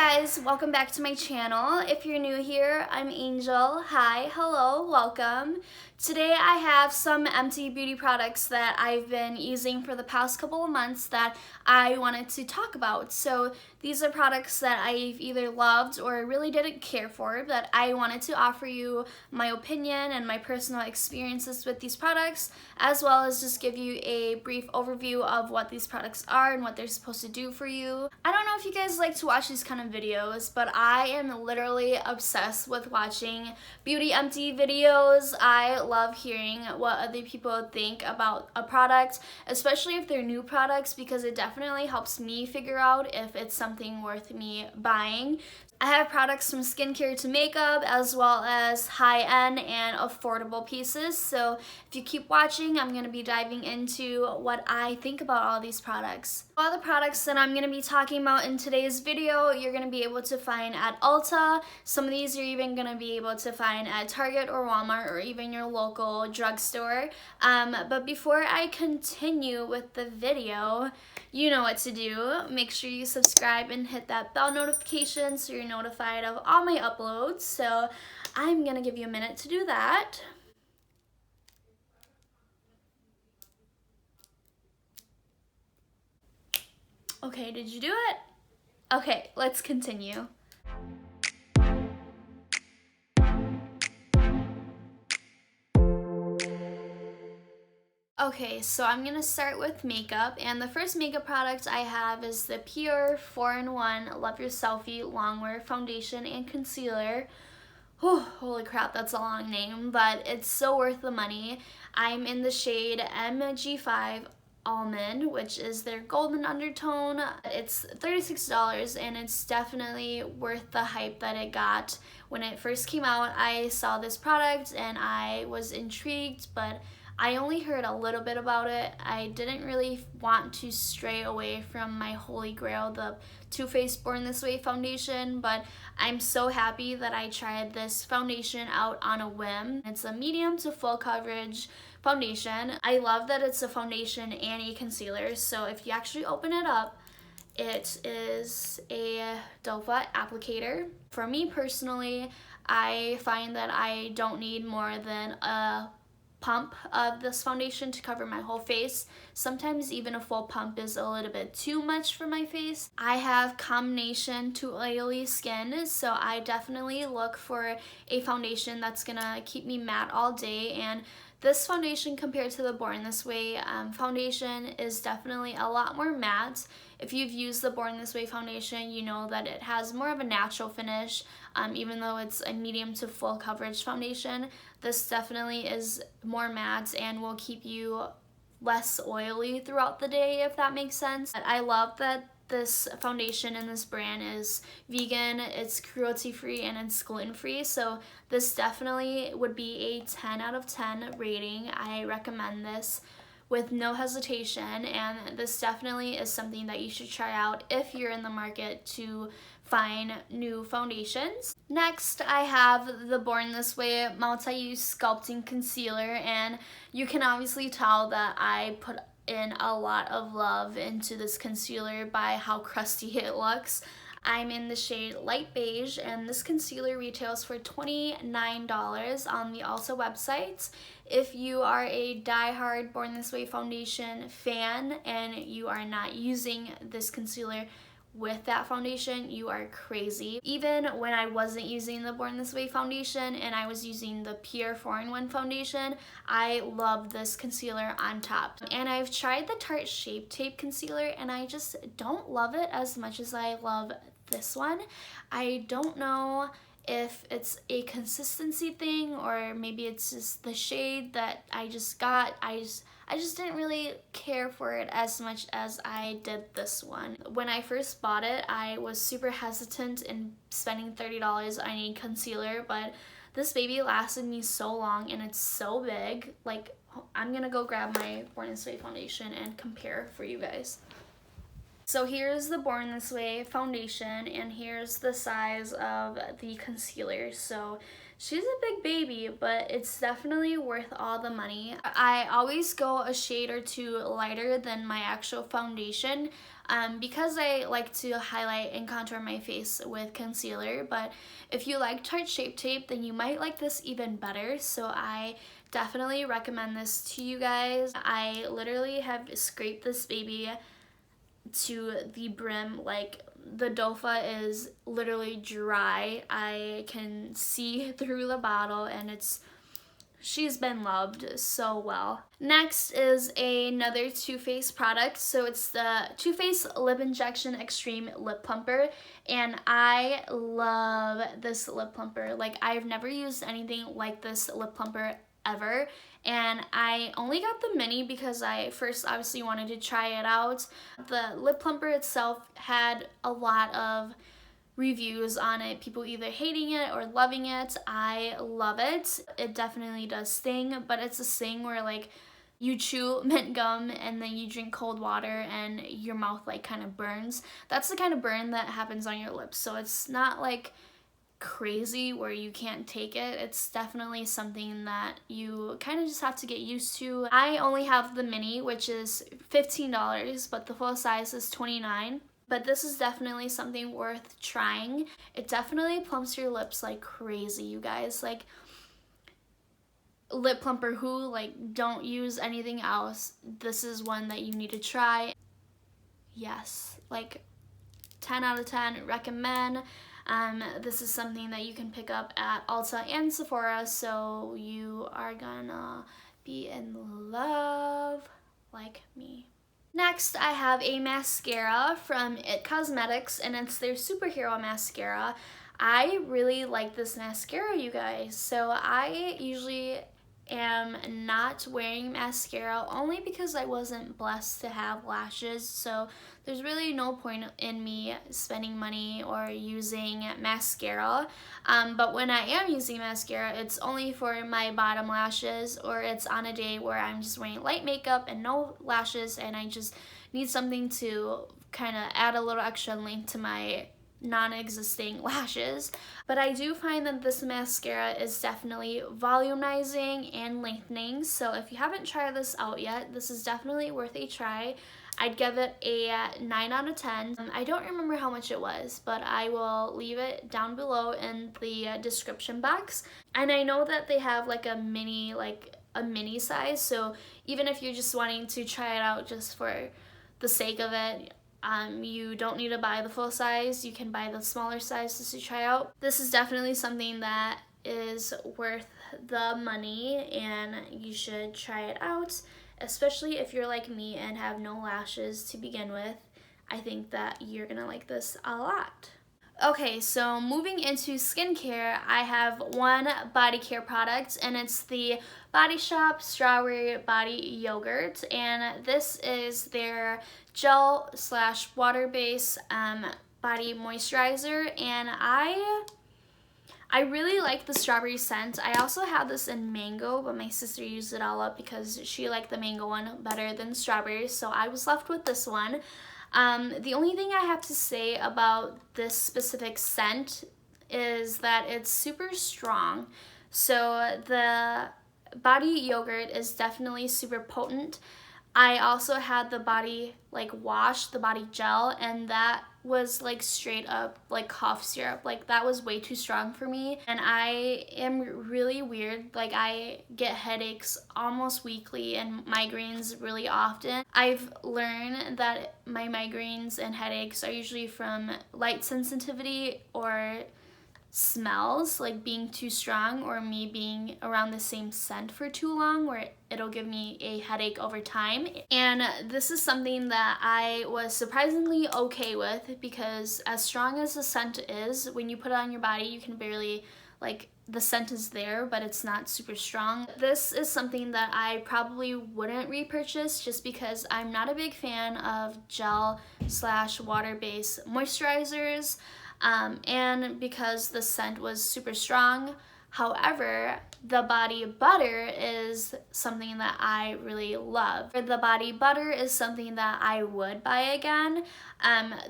guys, welcome back to my channel. If you're new here, I'm Angel. Hi, hello, welcome. Today I have some empty beauty products that I've been using for the past couple of months that I wanted to talk about. So these are products that I've either loved or really didn't care for, but I wanted to offer you my opinion and my personal experiences with these products, as well as just give you a brief overview of what these products are and what they're supposed to do for you. I don't know if you guys like to watch these kind of videos, but I am literally obsessed with watching beauty empty videos. I love hearing what other people think about a product, especially if they're new products, because it definitely helps me figure out if it's something worth me buying. I have products from skincare to makeup, as well as high-end and affordable pieces. So if you keep watching, I'm going to be diving into what I think about all these products. All the products that I'm going to be talking about in today's video, you're going to be able to find at Ulta. Some of these you're even going to be able to find at Target or Walmart or even your local drugstore. But before I continue with the video, you know what to do. Make sure you subscribe and hit that bell notification so you're notified of all my uploads. So I'm gonna give you a minute to do that. Okay, did you do it? Okay, let's continue. Okay, so I'm gonna start with makeup, and the first makeup product I have is the Pure 4-in-1 Love Your Selfie Longwear Foundation and Concealer. Whew, holy crap, that's a long name, but it's so worth the money. I'm in the shade MG5 Almond, which is their golden undertone. It's $36 and it's definitely worth the hype that it got. When it first came out, I saw this product and I was intrigued, but I only heard a little bit about it. I didn't really want to stray away from my holy grail, the Too Faced Born This Way foundation, but I'm so happy that I tried this foundation out on a whim. It's a medium to full coverage foundation. I love that it's a foundation and a concealer, so if you actually open it up, it is a doe foot applicator. For me personally, I find that I don't need more than a pump of this foundation to cover my whole face. Sometimes even a full pump is a little bit too much for my face. I have combination to oily skin, so I definitely look for a foundation that's gonna keep me matte all day, and this foundation compared to the Born This Way foundation is definitely a lot more matte. If you've used the Born This Way foundation, you know that it has more of a natural finish, even though it's a medium to full coverage foundation. This definitely is more matte and will keep you less oily throughout the day, if that makes sense. But I love that this foundation in this brand is vegan, it's cruelty-free, and it's gluten-free, so this definitely would be a 10 out of 10 rating. I recommend this with no hesitation, and this definitely is something that you should try out if you're in the market to find new foundations. Next, I have the Born This Way Multi-Use Sculpting Concealer, and you can obviously tell that I put in a lot of love into this concealer by how crusty it looks. I'm in the shade Light Beige, and this concealer retails for $29 on the Ulta website. If you are a die-hard Born This Way foundation fan and you are not using this concealer with that foundation, you are crazy. Even when I wasn't using the Born This Way foundation and I was using the Pure 4-in-1 foundation, I love this concealer on top. And I've tried the Tarte Shape Tape concealer and I just don't love it as much as I love this one. I don't know if it's a consistency thing or maybe it's just the shade that I just got. I just didn't really care for it as much as I did this one. When I first bought it, I was super hesitant in spending $30 on a concealer, but this baby lasted me so long and it's so big. Like, I'm gonna go grab my Born This Way foundation and compare for you guys. So here's the Born This Way foundation, and here's the size of the concealer. So she's a big baby, but it's definitely worth all the money. I always go a shade or two lighter than my actual foundation. because I like to highlight and contour my face with concealer, but if you like Tarte Shape Tape, then you might like this even better, so I definitely recommend this to you guys. I literally have scraped this baby to the brim, like the dofa is literally dry. I can see through the bottle and she's been loved so well. Next is another Too Faced product. So it's the Too Faced Lip Injection Extreme Lip Plumper, and I love this lip plumper. Like, I've never used anything like this lip plumper ever, and I only got the mini because I first obviously wanted to try it out. The lip plumper itself had a lot of reviews on it, people either hating it or loving it. I love it. It definitely does sting, but it's a sting where like you chew mint gum and then you drink cold water and your mouth like kind of burns. That's the kind of burn that happens on your lips. So it's not like crazy where you can't take it. It's definitely something that you kind of just have to get used to. I only have the mini, which is $15, but the full size is $29. But this is definitely something worth trying. It definitely plumps your lips like crazy, you guys. Like, lip plumper who, like, don't use anything else. This is one that you need to try. Yes, like 10 out of 10, recommend. This is something that you can pick up at Ulta and Sephora, so you are gonna be in love like me. Next, I have a mascara from IT Cosmetics, and it's their Superhero Mascara. I really like this mascara, you guys. So I usually am not wearing mascara only because I wasn't blessed to have lashes. So there's really no point in me spending money or using mascara. But when I am using mascara, it's only for my bottom lashes, or it's on a day where I'm just wearing light makeup and no lashes and I just need something to kind of add a little extra length to my non-existing lashes. But I do find that this mascara is definitely volumizing and lengthening, so if you haven't tried this out yet, this is definitely worth a try. I'd give it a 9 out of 10. I don't remember how much it was, but I will leave it down below in the description box. And I know that they have like a mini size, so even if you're just wanting to try it out just for the sake of it, you don't need to buy the full size. You can buy the smaller size just to try out. This is definitely something that is worth the money, and you should try it out, especially if you're like me and have no lashes to begin with. I think that you're gonna like this a lot. Okay, so moving into skincare, I have one body care product, and it's the Body Shop Strawberry Body Yogurt, and this is their gel / water-based body moisturizer, and I really like the strawberry scent. I also have this in mango, but my sister used it all up because she liked the mango one better than strawberry, so I was left with this one. The only thing I have to say about this specific scent is that it's super strong. So the body yogurt is definitely super potent. I also had the body wash, the body gel, and that was like straight up like cough syrup. Like, that was way too strong for me, and I am really weird. Like, I get headaches almost weekly and migraines really often. I've learned that my migraines and headaches are usually from light sensitivity or smells, like being too strong, or me being around the same scent for too long, where it'll give me a headache over time. And this is something that I was surprisingly okay with, because as strong as the scent is, when you put it on your body, you can barely, the scent is there, but it's not super strong. This is something that I probably wouldn't repurchase, just because I'm not a big fan of gel / water-based moisturizers. And because the scent was super strong. However, the body butter is something that I really love. The body butter is something that I would buy again.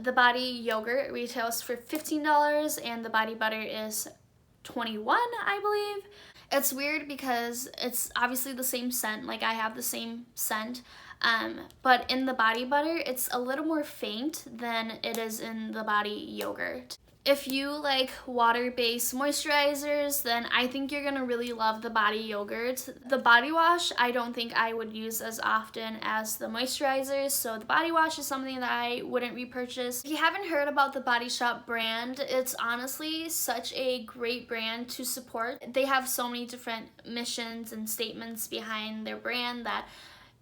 The body yogurt retails for $15 and the body butter is $21, I believe. It's weird because it's obviously the same scent, like I have the same scent, but in the body butter, it's a little more faint than it is in the body yogurt. If you like water-based moisturizers, then I think you're gonna really love the body yogurt. The body wash, I don't think I would use as often as the moisturizers, so the body wash is something that I wouldn't repurchase. If you haven't heard about the Body Shop brand, it's honestly such a great brand to support. They have so many different missions and statements behind their brand that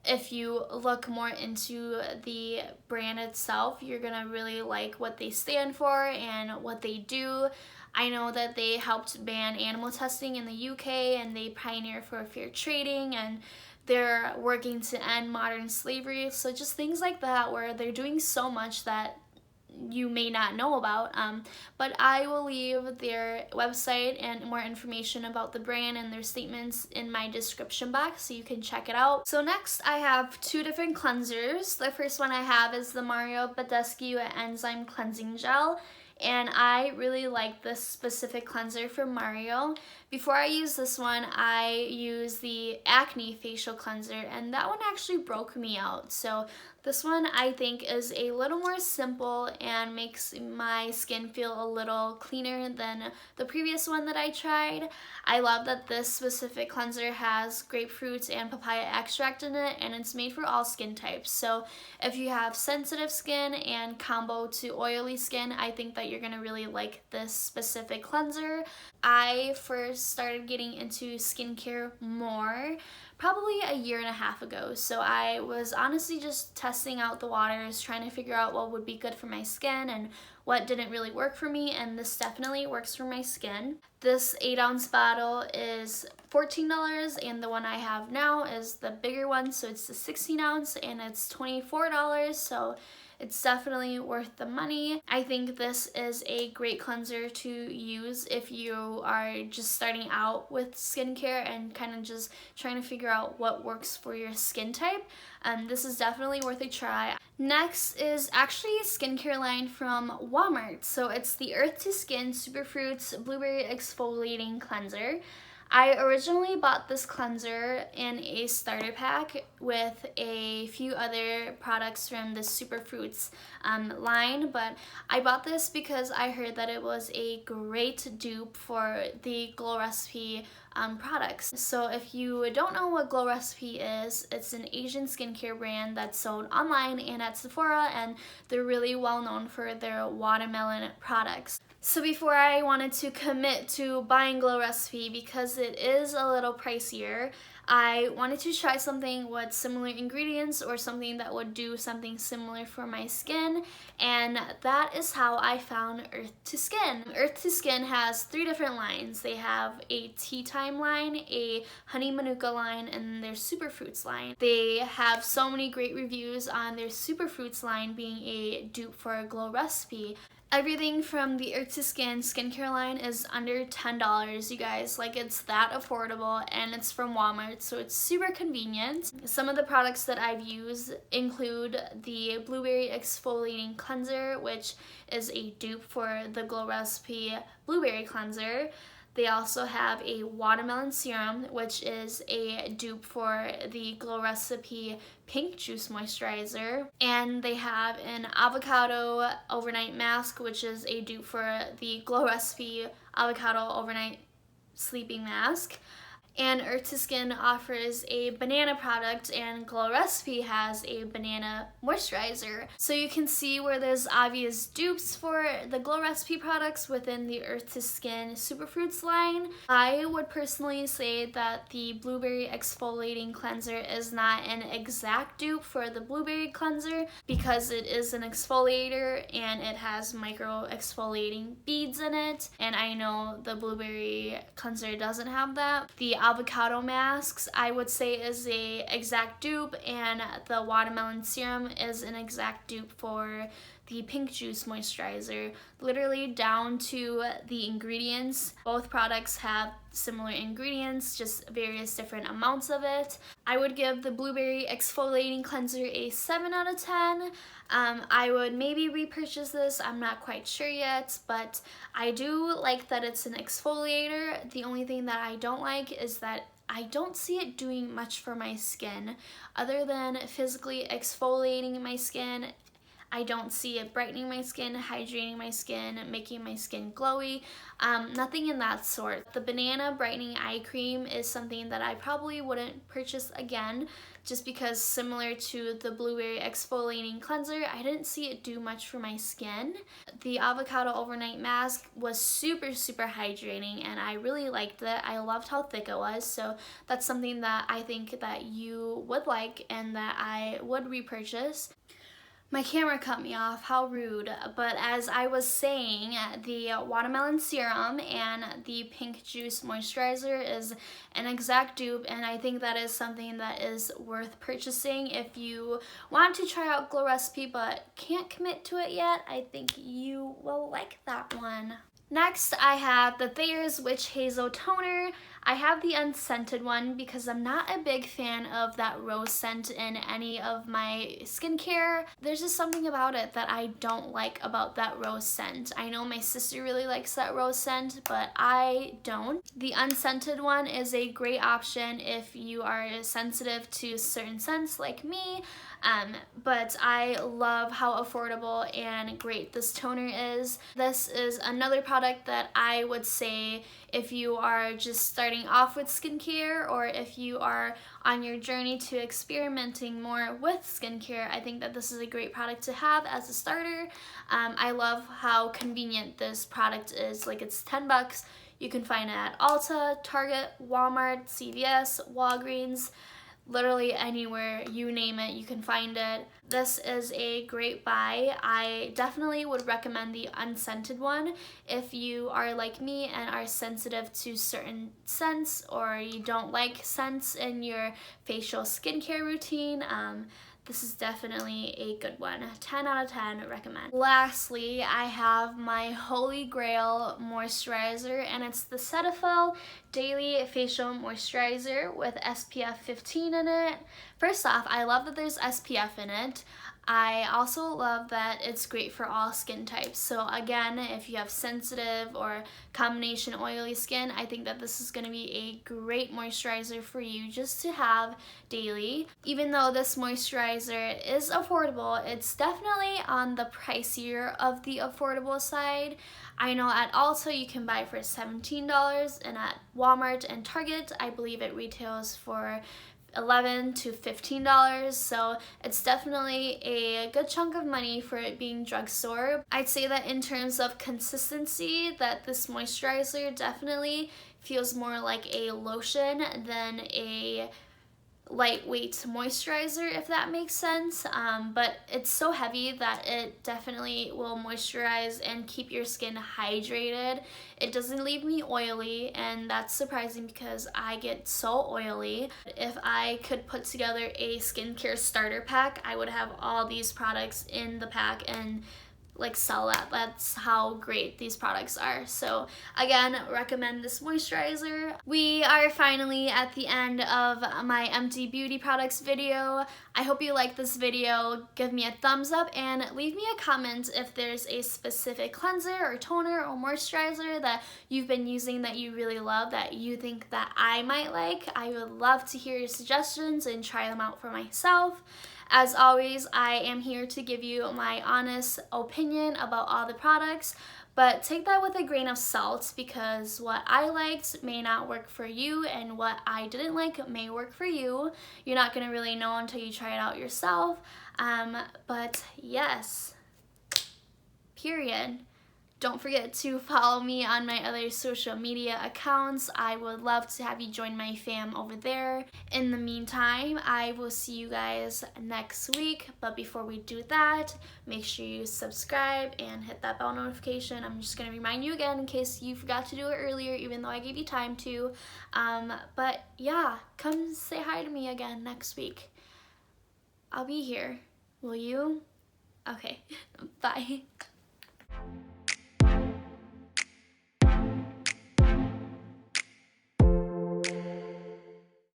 if you look more into the brand itself, you're gonna really like what they stand for and what they do. I know that they helped ban animal testing in the UK, and they pioneer for fair trading, and they're working to end modern slavery. So just things like that, where they're doing so much that you may not know about, but I will leave their website and more information about the brand and their statements in my description box so you can check it out. So next I have two different cleansers. The first one I have is the Badescu Enzyme Cleansing Gel, and I really like this specific cleanser from Mario. Before I use this one, I use the Acne Facial Cleanser, and that one actually broke me out. So this one I think is a little more simple and makes my skin feel a little cleaner than the previous one that I tried. I love that this specific cleanser has grapefruit and papaya extract in it, and it's made for all skin types. So if you have sensitive skin and combo to oily skin, I think that you're gonna really like this specific cleanser. I first started getting into skincare more probably a year and a half ago. So I was honestly just testing out the waters, trying to figure out what would be good for my skin and what didn't really work for me, and this definitely works for my skin. This 8-ounce bottle is $14, and the one I have now is the bigger one, so it's the 16-ounce, and it's $24, so it's definitely worth the money. I think this is a great cleanser to use if you are just starting out with skincare and kind of just trying to figure out what works for your skin type. This is definitely worth a try. Next is actually a skincare line from Walmart. So it's the Earth to Skin Superfruits Blueberry Exfoliating Cleanser. I originally bought this cleanser in a starter pack with a few other products from the Superfruits line, but I bought this because I heard that it was a great dupe for the GLOW RECIPE products. So if you don't know what GLOW RECIPE is, it's an Asian skincare brand that's sold online and at Sephora, and they're really well known for their watermelon products. So before I wanted to commit to buying GLOW RECIPE, because it is a little pricier, I wanted to try something with similar ingredients or something that would do something similar for my skin, and that is how I found Earth to Skin. Earth to Skin has 3 different lines. They have a tea time line, a honey manuka line, and their superfruits line. They have so many great reviews on their superfruits line being a dupe for GLOW RECIPE. Everything from the Earth to Skin skincare line is under $10, you guys. Like, it's that affordable, and it's from Walmart, so it's super convenient. Some of the products that I've used include the Blueberry Exfoliating Cleanser, which is a dupe for the GLOW RECIPE Blueberry Cleanser. They also have a watermelon serum, which is a dupe for the GLOW RECIPE Pink Juice Moisturizer. And they have an avocado overnight mask, which is a dupe for the GLOW RECIPE Avocado Overnight Sleeping Mask. And Earth to Skin offers a banana product, and GLOW RECIPE has a banana moisturizer. So you can see where there's obvious dupes for the GLOW RECIPE products within the Earth to Skin Superfruits line. I would personally say that the Blueberry Exfoliating Cleanser is not an exact dupe for the Blueberry Cleanser because it is an exfoliator and it has micro exfoliating beads in it, and I know the Blueberry Cleanser doesn't have that. The avocado masks, I would say, is a exact dupe, and the watermelon serum is an exact dupe for the Pink Juice Moisturizer. Literally down to the ingredients. Both products have similar ingredients, just various different amounts of it. I would give the Blueberry Exfoliating Cleanser a 7 out of 10. I would maybe repurchase this, I'm not quite sure yet, but I do like that it's an exfoliator. The only thing that I don't like is that I don't see it doing much for my skin other than physically exfoliating my skin. I don't see it brightening my skin, hydrating my skin, making my skin glowy, nothing in that sort. The Banana Brightening Eye Cream is something that I probably wouldn't purchase again, just because similar to the Blueberry Exfoliating Cleanser, I didn't see it do much for my skin. The Avocado Overnight Mask was super hydrating and I really liked it. I loved how thick it was, so that's something that I think that you would like and that I would repurchase. My camera cut me off, how rude, but as I was saying, the Watermelon Serum and the Pink Juice Moisturizer is an exact dupe, and I think that is something that is worth purchasing if you want to try out Glow Recipe but can't commit to it yet. I think you will like that one. Next, I have the Thayer's Witch Hazel Toner. I have the unscented one because I'm not a big fan of that rose scent in any of my skincare. There's just something about it that I don't like about that rose scent. I know my sister really likes that rose scent, but I don't. The unscented one is a great option if you are sensitive to certain scents like me, but I love how affordable and great this toner is. This is another product that I would say if you are just starting off with skincare or if you are on your journey to experimenting more with skincare, I think that this is a great product to have as a starter. I love how convenient this product is. Like, it's 10 bucks. You can find it at Ulta, Target, Walmart, CVS, Walgreens, literally anywhere, you name it, you can find it. This is a great buy. I definitely would recommend the unscented one if you are like me and are sensitive to certain scents or you don't like scents in your facial skincare routine. This is definitely a good one. 10 out of 10 recommend. Lastly, I have my holy grail moisturizer, and it's the Cetaphil Daily Facial Moisturizer with SPF 15 in it. First off, I love that there's SPF in it. I also love that it's great for all skin types. So again, if you have sensitive or combination oily skin, I think that this is going to be a great moisturizer for you just to have daily. Even though this moisturizer is affordable, it's definitely on the pricier of the affordable side. I know at Ulta you can buy for $17, and at Walmart and Target I believe it retails for $11 to $15, so it's definitely a good chunk of money for it being drugstore. I'd say that in terms of consistency, that this moisturizer definitely feels more like a lotion than a lightweight moisturizer, if that makes sense, but it's so heavy that it definitely will moisturize and keep your skin hydrated. It doesn't leave me oily, and that's surprising because I get so oily. If I could put together a skincare starter pack, I would have all these products in the pack and like sell that. That's how great these products are. So again, recommend this moisturizer. We are finally at the end of my empty beauty products video. I hope you like this video. Give me a thumbs up and leave me a comment if there's a specific cleanser or toner or moisturizer that you've been using that you really love, that you think that I might like. I would love to hear your suggestions and try them out for myself. As always, I am here to give you my honest opinion about all the products, but take that with a grain of salt because what I liked may not work for you and what I didn't like may work for you. You're not going to really know until you try it out yourself, but yes, period. Don't forget to follow me on my other social media accounts. I would love to have you join my fam over there. In the meantime, I will see you guys next week. But before we do that, make sure you subscribe and hit that bell notification. I'm just going to remind you again in case you forgot to do it earlier, even though I gave you time to. But yeah, come say hi to me again next week. I'll be here. Will you? Okay, bye.